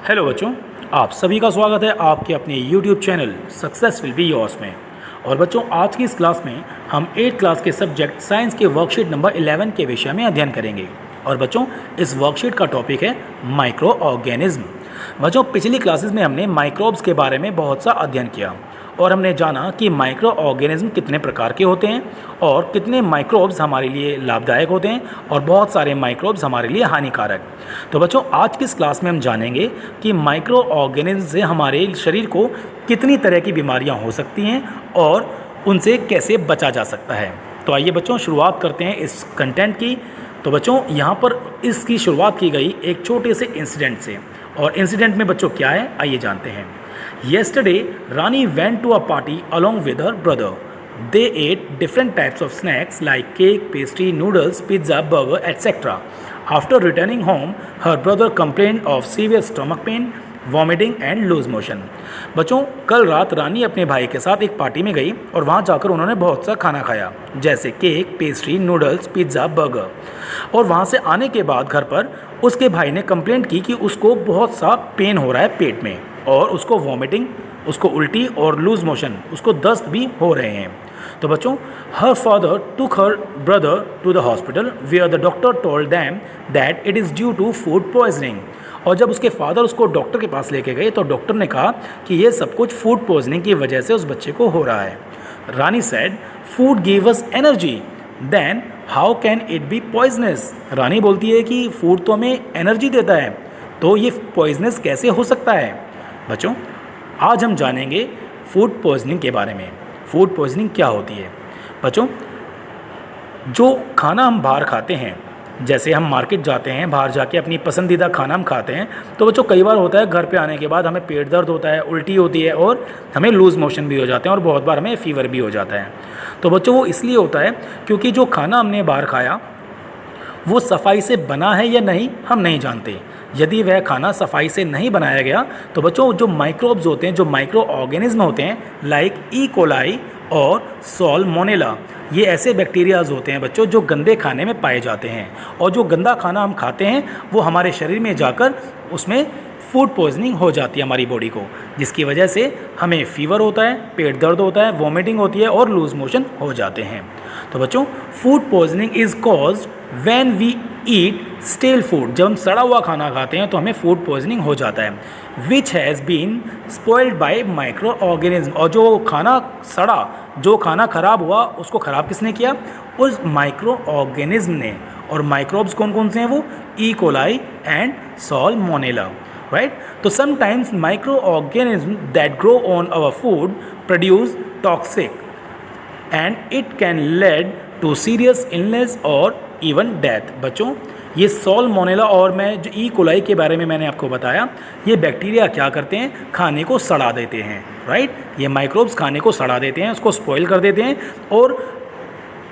Hello बच्चों, आप सभी का स्वागत है आपके अपने YouTube channel success will be yours में। और बच्चों, आज की इस क्लास में हम 8th क्लास के सब्जेक्ट साइंस के वर्कशीट नंबर 11 के विषय में अध्ययन करेंगे। और बच्चों, इस वर्कशीट का टॉपिक है माइक्रो ऑर्गेनिज्म। बच्चों, पिछली क्लासेस में हमने माइक्रोब्स के बारे में बहुत सा अध्ययन किया और हमने जाना कि माइक्रो ऑर्गेनिज्म कितने प्रकार के होते हैं और कितने माइक्रोब्स हमारे लिए लाभदायक होते हैं और बहुत सारे माइक्रोब्स हमारे लिए हानिकारक। तो बच्चों, आज की इस क्लास में हम जानेंगे कि माइक्रो ऑर्गेनिज्म से हमारे शरीर को कितनी तरह की बीमारियां हो सकती हैं और उनसे कैसे बचा जा सकता है। तो आइए बच्चों, शुरुआत करते हैं इस कंटेंट की। तो बच्चों, यहाँ पर इसकी शुरुआत की गई एक छोटे से इंसिडेंट से, और इंसिडेंट में बच्चों क्या है आइए जानते हैं। Yesterday, Rani went to a party along with her brother. They ate different types of snacks like cake, pastry, noodles, pizza, burger, etc. After returning home, her brother complained of severe stomach pain, vomiting and loose motion. बच्चों, कल रात रानी अपने भाई के साथ एक party में गई और वहाँ जाकर उन्होंने बहुत सा खाना खाया, जैसे cake, pastry, noodles, pizza, burger. और वहाँ से आने के बाद घर पर उसके भाई ने कंप्लेंट की कि उसको बहुत सा पेन हो रहा है पेट में और उसको वॉमिटिंग, उसको उल्टी और लूज मोशन, उसको दस्त भी हो रहे हैं। तो बच्चों, her father took her brother to the hospital where the doctor told them that it is due to food poisoning. और जब उसके फादर उसको डॉक्टर के पास लेके गए तो डॉक्टर ने कहा कि ये सब कुछ फूड पॉइजनिंग की वजह से उस बच्चे को हो रहा है। Rani said, food give us energy, then how can it be poisonous. Rani बोलती है कि फूड तो हमें एनर्जी देता है, तो ये पॉइजनस कैसे हो सकता है। बच्चों, आज हम जानेंगे फूड पॉइजनिंग के बारे में। फूड पॉइजनिंग क्या होती है। बच्चों, जो खाना हम बाहर खाते हैं, जैसे हम मार्केट जाते हैं, बाहर जाके अपनी पसंदीदा खाना हम खाते हैं, तो बच्चों कई बार होता है घर पे आने के बाद हमें पेट दर्द होता है, उल्टी होती है और हमें लूज़ मोशन भी हो जाते हैं और बहुत बार हमें फीवर भी हो जाता है। तो बच्चों, वो इसलिए होता है क्योंकि जो खाना हमने बाहर खाया वो सफाई से बना है या नहीं हम नहीं जानते। यदि वह खाना सफाई से नहीं बनाया गया तो बच्चों जो माइक्रोब्स होते हैं, जो माइक्रो ऑर्गेनिज्म होते हैं लाइक ई कोलाई और सॉल्मोनेला, ये ऐसे बैक्टीरियाज होते हैं बच्चों जो गंदे खाने में पाए जाते हैं। और जो गंदा खाना हम खाते हैं वो हमारे शरीर में जाकर उसमें फूड पॉइजनिंग हो जाती है हमारी बॉडी को, जिसकी वजह से हमें फीवर होता है, पेट दर्द होता है, वॉमिटिंग होती है और लूज मोशन हो जाते हैं। तो बच्चों, food poisoning is caused when we eat stale food. जब हम सड़ा हुआ खाना खाते हैं तो हमें फूड पॉइजनिंग हो जाता है, which has been spoiled by micro organism. और जो खाना सड़ा, जो खाना खराब हुआ, उसको ख़राब किसने किया? उस माइक्रो ऑर्गेनिज्म ने। और माइक्रोब्स कौन कौन से हैं वो? E coli and salmonella, right. तो sometimes microorganism that grow on our food produce toxic and it can lead to serious illness और इवन डेथ। बच्चों, ये सॉल्मोनेला और मैं जो ई कोलाई के बारे में मैंने आपको बताया, ये बैक्टीरिया क्या करते हैं? खाने को सड़ा देते हैं, राइट। ये माइक्रोब्स खाने को सड़ा देते हैं, उसको स्पॉइल कर देते हैं और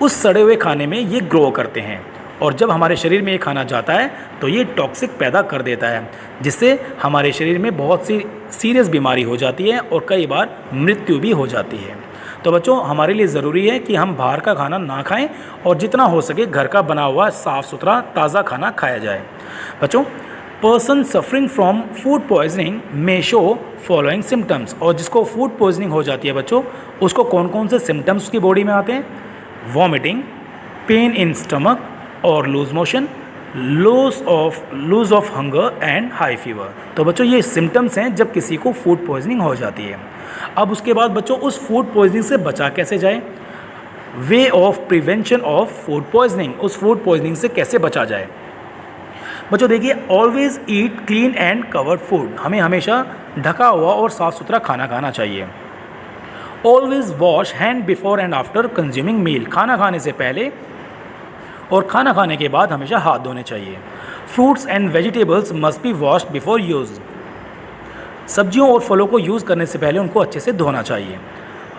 उस सड़े हुए खाने में ये ग्रो करते हैं। और जब हमारे शरीर में ये खाना जाता है तो ये टॉक्सिक पैदा कर देता है, जिससे हमारे शरीर में बहुत सी सीरियस बीमारी हो जाती है और कई बार मृत्यु भी हो जाती है। तो बच्चों, हमारे लिए ज़रूरी है कि हम बाहर का खाना ना खाएं और जितना हो सके घर का बना हुआ साफ़ सुथरा ताज़ा खाना खाया जाए। बच्चों, person suffering from food poisoning may show following symptoms. और जिसको फूड पॉइजनिंग हो जाती है बच्चों, उसको कौन कौन से सिम्टम्स उसकी बॉडी में आते हैं? वॉमिटिंग, पेन इन स्टमक और loose motion, loose of hunger and high fever. तो बच्चों, ये सिम्टम्स हैं जब किसी को फूड पॉइजनिंग हो जाती है। अब उसके बाद बच्चों, उस फूड पॉइजनिंग से बचा कैसे जाए? Way of prevention of food poisoning, उस फूड पॉइजनिंग से कैसे बचा जाए। बच्चों देखिए, always eat clean and covered food. हमें हमेशा ढका हुआ और साफ़ सुथरा खाना खाना चाहिए। Always wash hand before and after consuming meal. खाना खाने से पहले और खाना खाने के बाद हमेशा हाथ धोने चाहिए। Fruits and vegetables must be washed before use. सब्जियों और फलों को यूज़ करने से पहले उनको अच्छे से धोना चाहिए।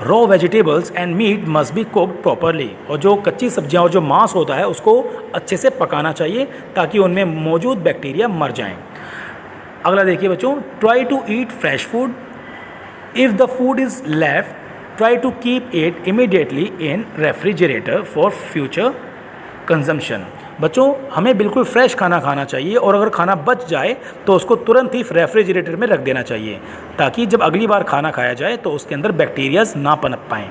Raw vegetables and meat must be cooked properly. और जो कच्ची सब्जियां और जो मांस होता है उसको अच्छे से पकाना चाहिए ताकि उनमें मौजूद बैक्टीरिया मर जाएं। अगला देखिए बच्चों, try to eat fresh food. If the food is left, try to keep it immediately in refrigerator for future consumption. बच्चों हमें बिल्कुल फ्रेश खाना खाना चाहिए और अगर खाना बच जाए तो उसको तुरंत ही रेफ्रिजरेटर में रख देना चाहिए ताकि जब अगली बार खाना खाया जाए तो उसके अंदर बैक्टीरियाज ना पनप पाएँ।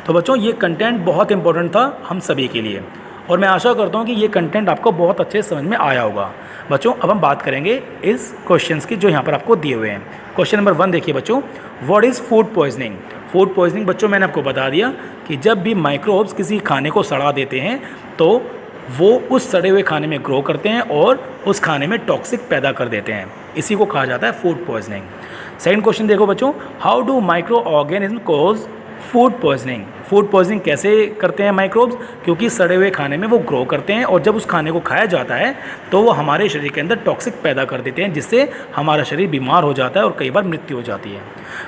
तो बच्चों ये कंटेंट बहुत इंपॉर्टेंट था हम सभी के लिए और मैं आशा करता हूँ कि ये कंटेंट आपको बहुत अच्छे से समझ में आया होगा। बच्चों अब हम बात करेंगे इस क्वेश्चंस की जो यहाँ पर आपको दिए हुए हैं। क्वेश्चन नंबर 1 देखिए बच्चों, what is food poisoning. Food poisoning बच्चों मैंने आपको बता दिया कि जब भी माइक्रोब्स किसी खाने को सड़ा देते हैं तो वो उस सड़े हुए खाने में ग्रो करते हैं और उस खाने में टॉक्सिक पैदा कर देते हैं, इसी को कहा जाता है फूड पॉइजनिंग। सेकंड क्वेश्चन देखो बच्चों, how do micro organism cause food poisoning. Food poisoning कैसे करते हैं माइक्रोब्स, क्योंकि सड़े हुए खाने में वो ग्रो करते हैं और जब उस खाने को खाया जाता है तो वो हमारे शरीर के अंदर टॉक्सिक पैदा कर देते हैं जिससे हमारा शरीर बीमार हो जाता है और कई बार मृत्यु हो जाती है।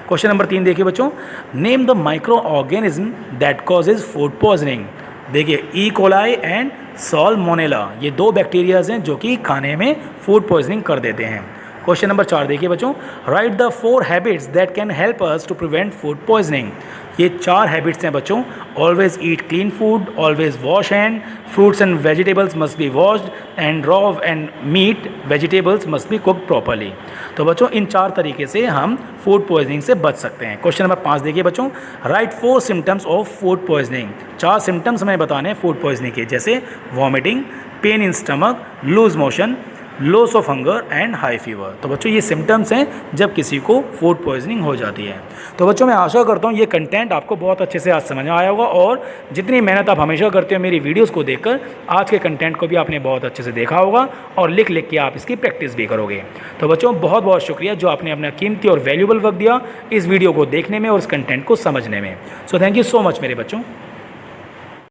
क्वेश्चन नंबर 3 देखिए बच्चों, name the micro organism that causes food poisoning. देखिए ई कोलाई एंड साल्मोनेला ये 2 बैक्टीरियाज हैं जो कि खाने में फूड पॉइजनिंग कर देते हैं। क्वेश्चन नंबर 4 देखिए बच्चों, write the 4 habits that can help us to prevent food poisoning. ये 4 हैबिट्स हैं बच्चों, always eat clean food, always wash hand, fruits and vegetables must be washed and raw and meat vegetables must be cooked properly. तो बच्चों इन 4 तरीके से हम food poisoning से बच सकते हैं। क्वेश्चन नंबर 5 देखिए बच्चों, write 4 symptoms of food poisoning. 4 symptoms हमें बताने हैं फूड पॉइजनिंग के, जैसे vomiting, pain in stomach, loose motion, loss of hunger and high fever. तो बच्चों ये सिम्टम्स हैं जब किसी को फूड पॉइजनिंग हो जाती है। तो बच्चों मैं आशा करता हूँ ये कंटेंट आपको बहुत अच्छे से आज समझ में आया होगा और जितनी मेहनत आप हमेशा करते हो मेरी वीडियोस को देखकर, आज के कंटेंट को भी आपने बहुत अच्छे से देखा होगा और लिख लिख के आप इसकी प्रैक्टिस भी करोगे। तो बच्चों बहुत बहुत शुक्रिया जो आपने अपना कीमती और वैल्यूबल वक्त दिया इस वीडियो को देखने में और इस कंटेंट को समझने में। So thank you so much मेरे बच्चों।